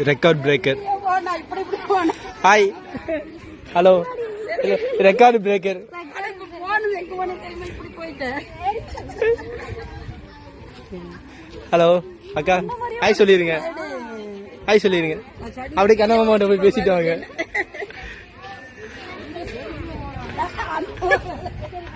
Record breaker. Hi hello record breaker. Hello அக்கா hi சொல்லிருங்க. Hi சொல்லிருங்க. அப்படியே கண்ணம்மாட்ட போய் பேசிட்டு வாங்க.